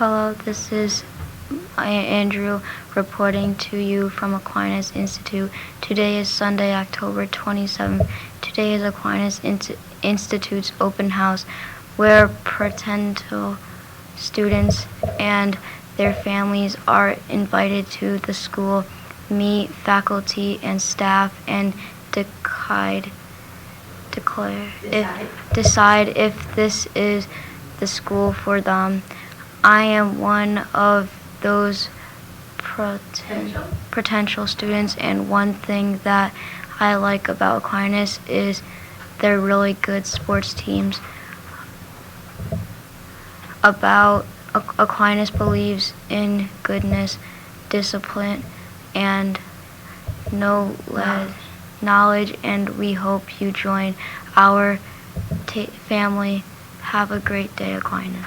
Hello, this is Andrew reporting to you from Aquinas Institute. Today is Sunday, October 27th. Today is Aquinas Institute's open house where potential students and their families are invited to the school, meet faculty and staff, and decide if this is the school for them. I am one of those potential students, and one thing that I like about Aquinas is they're really good sports teams. Aquinas believes in goodness, discipline, and knowledge, and we hope you join our family. Have a great day, Aquinas.